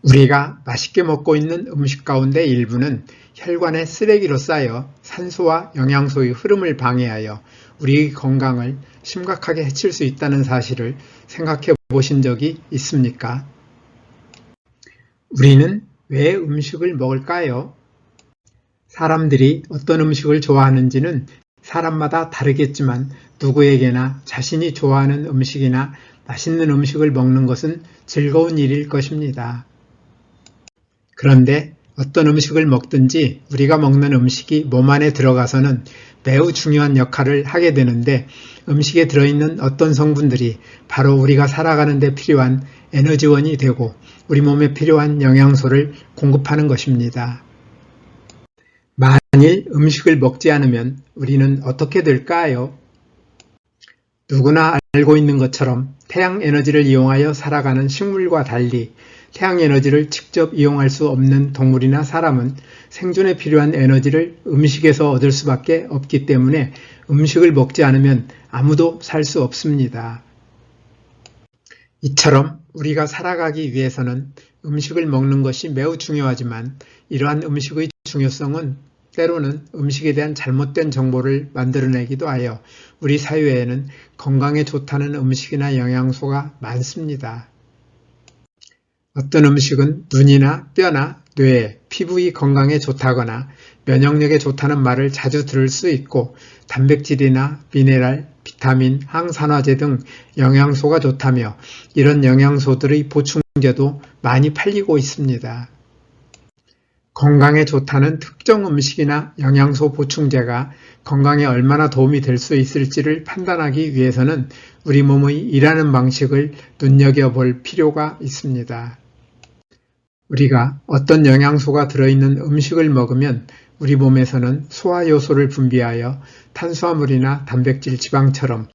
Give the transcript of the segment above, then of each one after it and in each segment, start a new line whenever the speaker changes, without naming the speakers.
우리가 맛있게 먹고 있는 음식 가운데 일부는 혈관의 쓰레기로 쌓여 산소와 영양소의 흐름을 방해하여 우리의 건강을 심각하게 해칠 수 있다는 사실을 생각해 보신 적이 있습니까? 우리는 왜 음식을 먹을까요? 사람들이 어떤 음식을 좋아하는지는 사람마다 다르겠지만 누구에게나 자신이 좋아하는 음식이나 맛있는 음식을 먹는 것은 즐거운 일일 것입니다. 그런데 어떤 음식을 먹든지 우리가 먹는 음식이 몸 안에 들어가서는 매우 중요한 역할을 하게 되는데 음식에 들어있는 어떤 성분들이 바로 우리가 살아가는 데 필요한 에너지원이 되고 우리 몸에 필요한 영양소를 공급하는 것입니다. 만일 음식을 먹지 않으면 우리는 어떻게 될까요? 누구나 알고 있는 것처럼 태양 에너지를 이용하여 살아가는 식물과 달리 태양 에너지를 직접 이용할 수 없는 동물이나 사람은 생존에 필요한 에너지를 음식에서 얻을 수밖에 없기 때문에 음식을 먹지 않으면 아무도 살 수 없습니다. 이처럼 우리가 살아가기 위해서는 음식을 먹는 것이 매우 중요하지만 이러한 음식의 중요성은 때로는 음식에 대한 잘못된 정보를 만들어내기도 하여 우리 사회에는 건강에 좋다는 음식이나 영양소가 많습니다. 어떤 음식은 눈이나 뼈나 뇌, 피부의 건강에 좋다거나 면역력에 좋다는 말을 자주 들을 수 있고 단백질이나 미네랄, 비타민, 항산화제 등 영양소가 좋다며 이런 영양소들의 보충제도 많이 팔리고 있습니다. 건강에 좋다는 특정 음식이나 영양소 보충제가 건강에 얼마나 도움이 될 수 있을지를 판단하기 위해서는 우리 몸의 일하는 방식을 눈여겨볼 필요가 있습니다. 우리가 어떤 영양소가 들어있는 음식을 먹으면 우리 몸에서는 소화효소를 분비하여 탄수화물이나 단백질, 지방처럼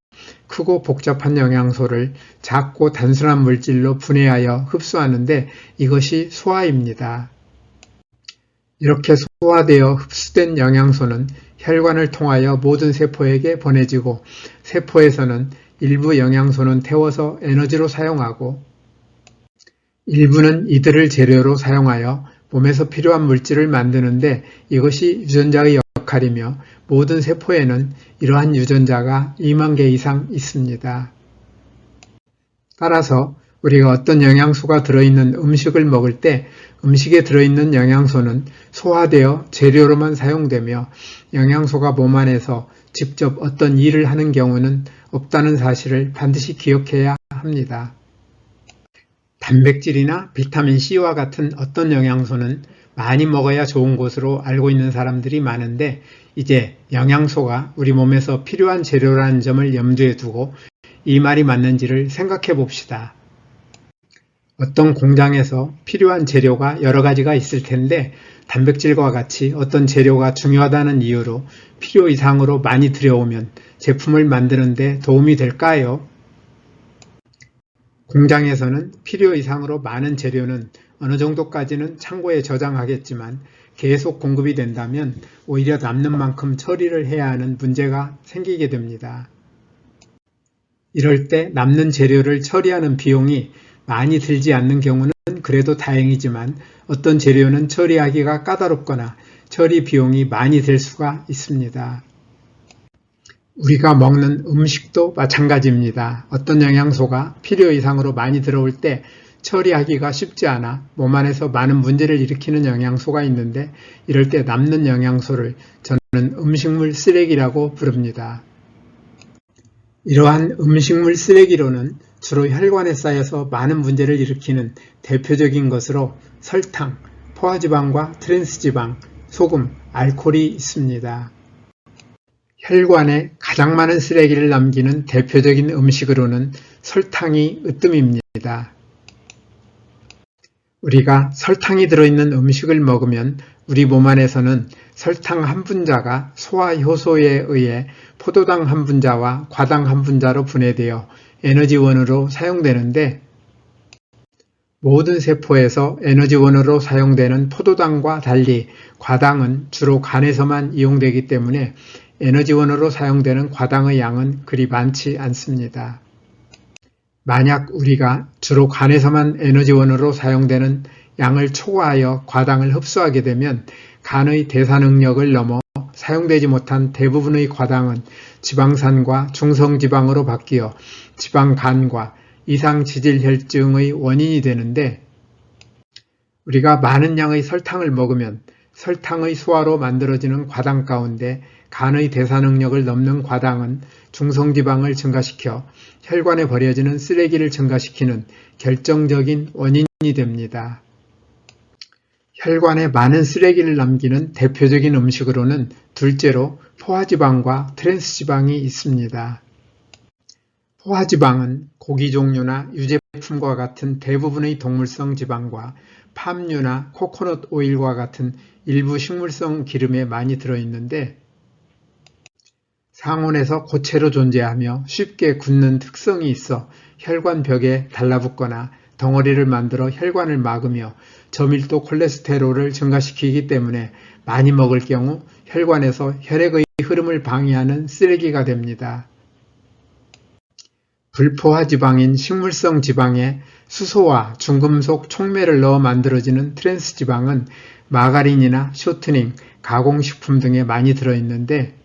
크고 복잡한 영양소를 작고 단순한 물질로 분해하여 흡수하는데 이것이 소화입니다. 이렇게 소화되어 흡수된 영양소는 혈관을 통하여 모든 세포에게 보내지고 세포에서는 일부 영양소는 태워서 에너지로 사용하고 일부는 이들을 재료로 사용하여 몸에서 필요한 물질을 만드는데 이것이 유전자의 역할이며 모든 세포에는 이러한 유전자가 2만 개 이상 있습니다. 따라서 우리가 어떤 영양소가 들어있는 음식을 먹을 때 음식에 들어있는 영양소는 소화되어 재료로만 사용되며 영양소가 몸 안에서 직접 어떤 일을 하는 경우는 없다는 사실을 반드시 기억해야 합니다. 단백질이나 비타민C와 같은 어떤 영양소는 많이 먹어야 좋은 것으로 알고 있는 사람들이 많은데 이제 영양소가 우리 몸에서 필요한 재료라는 점을 염두에 두고 이 말이 맞는지를 생각해 봅시다. 어떤 공장에서 필요한 재료가 여러 가지가 있을 텐데 단백질과 같이 어떤 재료가 중요하다는 이유로 필요 이상으로 많이 들여오면 제품을 만드는 데 도움이 될까요? 공장에서는 필요 이상으로 많은 재료는 어느 정도까지는 창고에 저장하겠지만 계속 공급이 된다면 오히려 남는 만큼 처리를 해야 하는 문제가 생기게 됩니다. 이럴 때 남는 재료를 처리하는 비용이 많이 들지 않는 경우는 그래도 다행이지만 어떤 재료는 처리하기가 까다롭거나 처리 비용이 많이 들 수가 있습니다. 우리가 먹는 음식도 마찬가지입니다. 어떤 영양소가 필요 이상으로 많이 들어올 때 처리하기가 쉽지 않아 몸 안에서 많은 문제를 일으키는 영양소가 있는데 이럴 때 남는 영양소를 저는 음식물 쓰레기라고 부릅니다. 이러한 음식물 쓰레기로는 주로 혈관에 쌓여서 많은 문제를 일으키는 대표적인 것으로 설탕, 포화지방과 트랜스지방, 소금, 알코올이 있습니다. 혈관에 가장 많은 쓰레기를 남기는 대표적인 음식으로는 설탕이 으뜸입니다. 우리가 설탕이 들어있는 음식을 먹으면 우리 몸 안에서는 설탕 한 분자가 소화효소에 의해 포도당 한 분자와 과당 한 분자로 분해되어 에너지원으로 사용되는데 모든 세포에서 에너지원으로 사용되는 포도당과 달리 과당은 주로 간에서만 이용되기 때문에 에너지원으로 사용되는 과당의 양은 그리 많지 않습니다. 만약 우리가 주로 간에서만 에너지원으로 사용되는 양을 초과하여 과당을 흡수하게 되면 간의 대사 능력을 넘어 사용되지 못한 대부분의 과당은 지방산과 중성지방으로 바뀌어 지방간과 이상지질혈증의 원인이 되는데, 우리가 많은 양의 설탕을 먹으면 설탕의 수화로 만들어지는 과당 가운데 간의 대사 능력을 넘는 과당은 중성지방을 증가시켜 혈관에 버려지는 쓰레기를 증가시키는 결정적인 원인이 됩니다. 혈관에 많은 쓰레기를 남기는 대표적인 음식으로는 둘째로 포화지방과 트랜스지방이 있습니다. 포화지방은 고기 종류나 유제품과 같은 대부분의 동물성 지방과 팜유나 코코넛 오일과 같은 일부 식물성 기름에 많이 들어있는데, 상온에서 고체로 존재하며 쉽게 굳는 특성이 있어 혈관벽에 달라붙거나 덩어리를 만들어 혈관을 막으며 저밀도 콜레스테롤을 증가시키기 때문에 많이 먹을 경우 혈관에서 혈액의 흐름을 방해하는 쓰레기가 됩니다. 불포화 지방인 식물성 지방에 수소와 중금속 촉매를 넣어 만들어지는 트랜스 지방은 마가린이나 쇼트닝, 가공식품 등에 많이 들어있는데,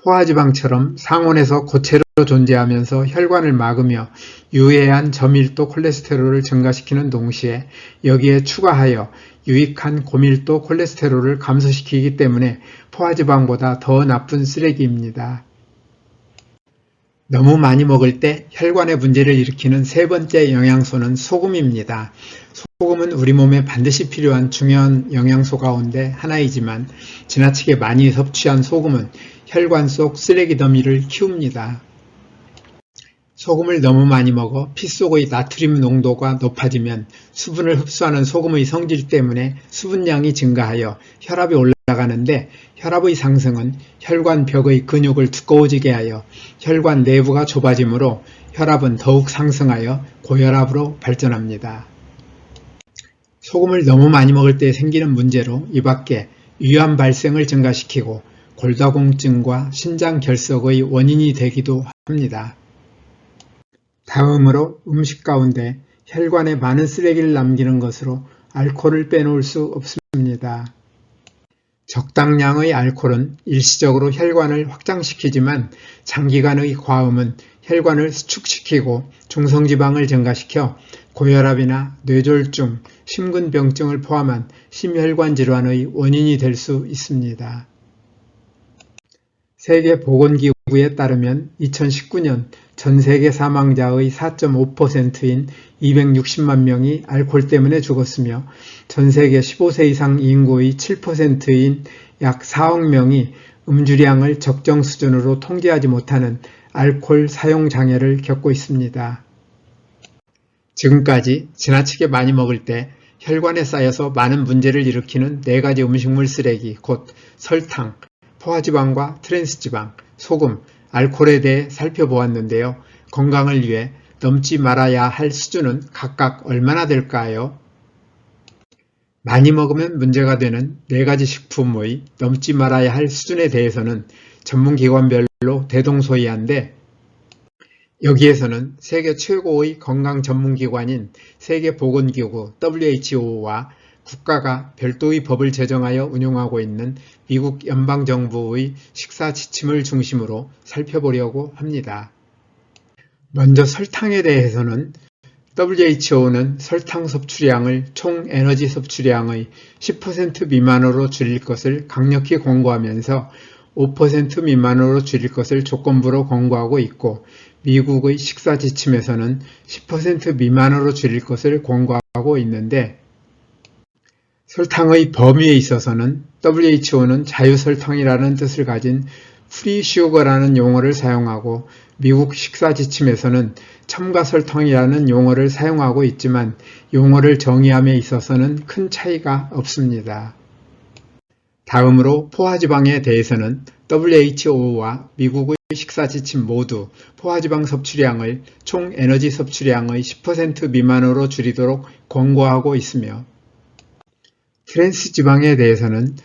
포화지방처럼 상온에서 고체로 존재하면서 혈관을 막으며 유해한 저밀도 콜레스테롤을 증가시키는 동시에 여기에 추가하여 유익한 고밀도 콜레스테롤을 감소시키기 때문에 포화지방보다 더 나쁜 쓰레기입니다. 너무 많이 먹을 때 혈관에 문제를 일으키는 세 번째 영양소는 소금입니다. 소금은 우리 몸에 반드시 필요한 중요한 영양소 가운데 하나이지만 지나치게 많이 섭취한 소금은 혈관 속 쓰레기 더미를 키웁니다. 소금을 너무 많이 먹어 피 속의 나트륨 농도가 높아지면 수분을 흡수하는 소금의 성질 때문에 수분량이 증가하여 혈압이 올라가는데, 혈압의 상승은 혈관 벽의 근육을 두꺼워지게 하여 혈관 내부가 좁아지므로 혈압은 더욱 상승하여 고혈압으로 발전합니다. 소금을 너무 많이 먹을 때 생기는 문제로 이 밖에 위암 발생을 증가시키고 골다공증과 신장 결석의 원인이 되기도 합니다. 다음으로 음식 가운데 혈관에 많은 쓰레기를 남기는 것으로 알코올을 빼놓을 수 없습니다. 적당량의 알코올은 일시적으로 혈관을 확장시키지만 장기간의 과음은 혈관을 수축시키고 중성지방을 증가시켜 고혈압이나 뇌졸중, 심근병증을 포함한 심혈관 질환의 원인이 될 수 있습니다. 세계보건기구에 따르면 2019년 전 세계 사망자의 4.5%인 260만 명이 알코올 때문에 죽었으며 전 세계 15세 이상 인구의 7%인 약 4억 명이 음주량을 적정 수준으로 통제하지 못하는 알코올 사용 장애를 겪고 있습니다. 지금까지 지나치게 많이 먹을 때 혈관에 쌓여서 많은 문제를 일으키는 4가지 음식물 쓰레기, 곧 설탕, 포화지방과 트랜스지방, 소금, 알코올에 대해 살펴보았는데요. 건강을 위해 넘지 말아야 할 수준은 각각 얼마나 될까요? 많이 먹으면 문제가 되는 4가지 식품의 넘지 말아야 할 수준에 대해서는 전문기관별로 대동소이한데, 여기에서는 세계 최고의 건강 전문기관인 세계보건기구 WHO와 국가가 별도의 법을 제정하여 운용하고 있는 미국 연방정부의 식사 지침을 중심으로 살펴보려고 합니다. 먼저 설탕에 대해서는 WHO는 설탕 섭취량을 총 에너지 섭취량의 10% 미만으로 줄일 것을 강력히 권고하면서 5% 미만으로 줄일 것을 조건부로 권고하고 있고, 미국의 식사 지침에서는 10% 미만으로 줄일 것을 권고하고 있는데, 설탕의 범위에 있어서는 WHO는 자유설탕이라는 뜻을 가진 프리 슈거라는 용어를 사용하고, 미국 식사 지침에서는 첨가설탕이라는 용어를 사용하고 있지만 용어를 정의함에 있어서는 큰 차이가 없습니다. 다음으로 포화지방에 대해서는 WHO와 미국의 식사 지침 모두 포화지방 섭취량을 총 에너지 섭취량의 10% 미만으로 줄이도록 권고하고 있으며, 트랜스지방에 대해서는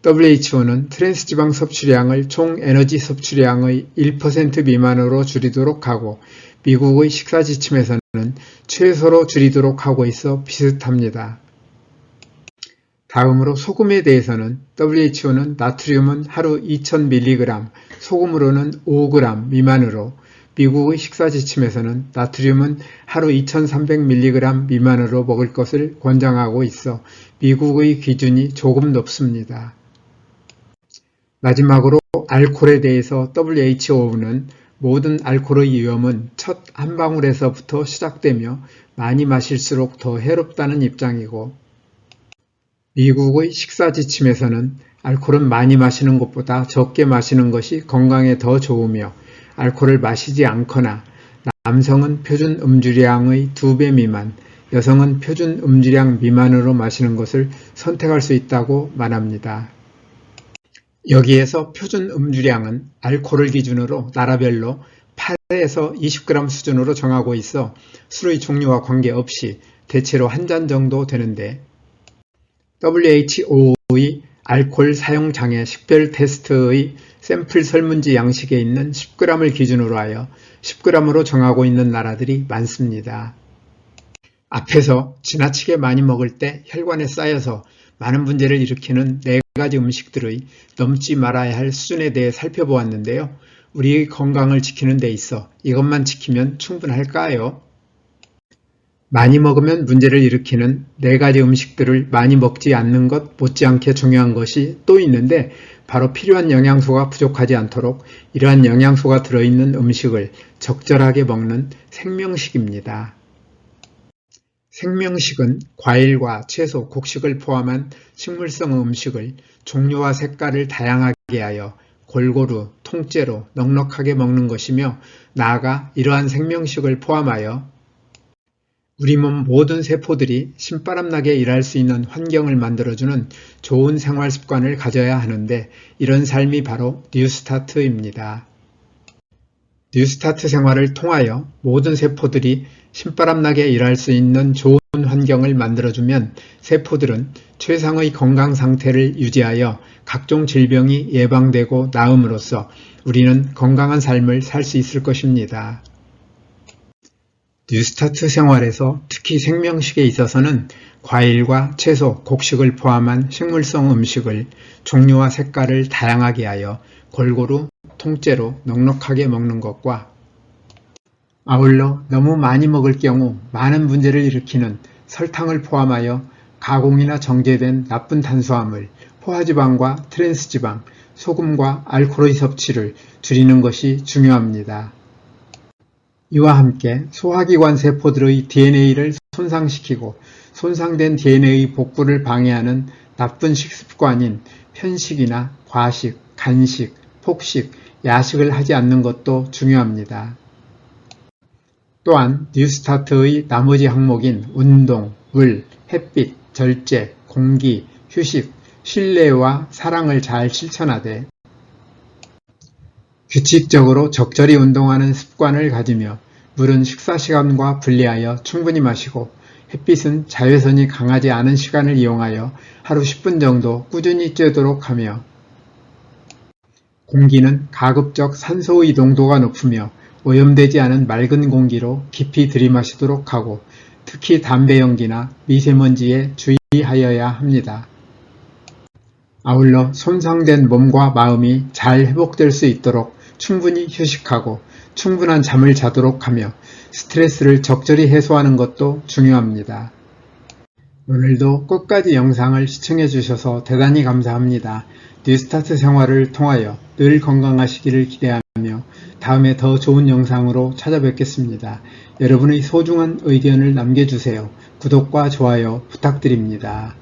WHO는 트랜스지방 섭취량을 총 에너지 섭취량의 1% 미만으로 줄이도록 하고, 미국의 식사 지침에서는 최소로 줄이도록 하고 있어 비슷합니다. 다음으로 소금에 대해서는 WHO는 나트륨은 하루 2000mg, 소금으로는 5g 미만으로, 미국의 식사 지침에서는 나트륨은 하루 2300mg 미만으로 먹을 것을 권장하고 있어 미국의 기준이 조금 높습니다. 마지막으로 알코올에 대해서 WHO는 모든 알코올의 위험은 첫 한 방울에서부터 시작되며 많이 마실수록 더 해롭다는 입장이고, 미국의 식사 지침에서는 알코올은 많이 마시는 것보다 적게 마시는 것이 건강에 더 좋으며, 알코올을 마시지 않거나 남성은 표준 음주량의 2배 미만, 여성은 표준 음주량 미만으로 마시는 것을 선택할 수 있다고 말합니다. 여기에서 표준 음주량은 알코올을 기준으로 나라별로 8에서 20g 수준으로 정하고 있어 술의 종류와 관계없이 대체로 한 잔 정도 되는데, WHO의 알코올 사용 장애 식별 테스트의 샘플 설문지 양식에 있는 10g을 기준으로 하여 10g으로 정하고 있는 나라들이 많습니다. 앞에서 지나치게 많이 먹을 때 혈관에 쌓여서 많은 문제를 일으키는 4가지 음식들의 넘지 말아야 할 수준에 대해 살펴보았는데요. 우리의 건강을 지키는 데 있어 이것만 지키면 충분할까요? 많이 먹으면 문제를 일으키는 4가지 음식들을 많이 먹지 않는 것 못지않게 중요한 것이 또 있는데, 바로 필요한 영양소가 부족하지 않도록 이러한 영양소가 들어있는 음식을 적절하게 먹는 생명식입니다. 생명식은 과일과 채소, 곡식을 포함한 식물성 음식을 종류와 색깔을 다양하게 하여 골고루, 통째로, 넉넉하게 먹는 것이며, 나아가 이러한 생명식을 포함하여 우리 몸 모든 세포들이 신바람나게 일할 수 있는 환경을 만들어주는 좋은 생활 습관을 가져야 하는데, 이런 삶이 바로 뉴스타트입니다. 뉴스타트 생활을 통하여 모든 세포들이 신바람나게 일할 수 있는 좋은 환경을 만들어주면 세포들은 최상의 건강 상태를 유지하여 각종 질병이 예방되고 나음으로써 우리는 건강한 삶을 살 수 있을 것입니다. 뉴스타트 생활에서 특히 생명식에 있어서는 과일과 채소, 곡식을 포함한 식물성 음식을 종류와 색깔을 다양하게 하여 골고루, 통째로, 넉넉하게 먹는 것과, 아울러 너무 많이 먹을 경우 많은 문제를 일으키는 설탕을 포함하여 가공이나 정제된 나쁜 탄수화물, 포화지방과 트랜스지방, 소금과 알코올의 섭취를 줄이는 것이 중요합니다. 이와 함께 소화기관 세포들의 DNA를 손상시키고 손상된 DNA 복구를 방해하는 나쁜 식습관인 편식이나 과식, 간식, 폭식, 야식을 하지 않는 것도 중요합니다. 또한 뉴스타트의 나머지 항목인 운동, 물, 햇빛, 절제, 공기, 휴식, 신뢰와 사랑을 잘 실천하되 규칙적으로 적절히 운동하는 습관을 가지며, 물은 식사 시간과 분리하여 충분히 마시고, 햇빛은 자외선이 강하지 않은 시간을 이용하여 하루 10분 정도 꾸준히 쬐도록 하며, 공기는 가급적 산소의 농도가 높으며 오염되지 않은 맑은 공기로 깊이 들이마시도록 하고, 특히 담배 연기나 미세먼지에 주의하여야 합니다. 아울러 손상된 몸과 마음이 잘 회복될 수 있도록 충분히 휴식하고 충분한 잠을 자도록 하며 스트레스를 적절히 해소하는 것도 중요합니다. 오늘도 끝까지 영상을 시청해 주셔서 대단히 감사합니다. 뉴스타트 생활을 통하여 늘 건강하시기를 기대하며 다음에 더 좋은 영상으로 찾아뵙겠습니다. 여러분의 소중한 의견을 남겨주세요. 구독과 좋아요 부탁드립니다.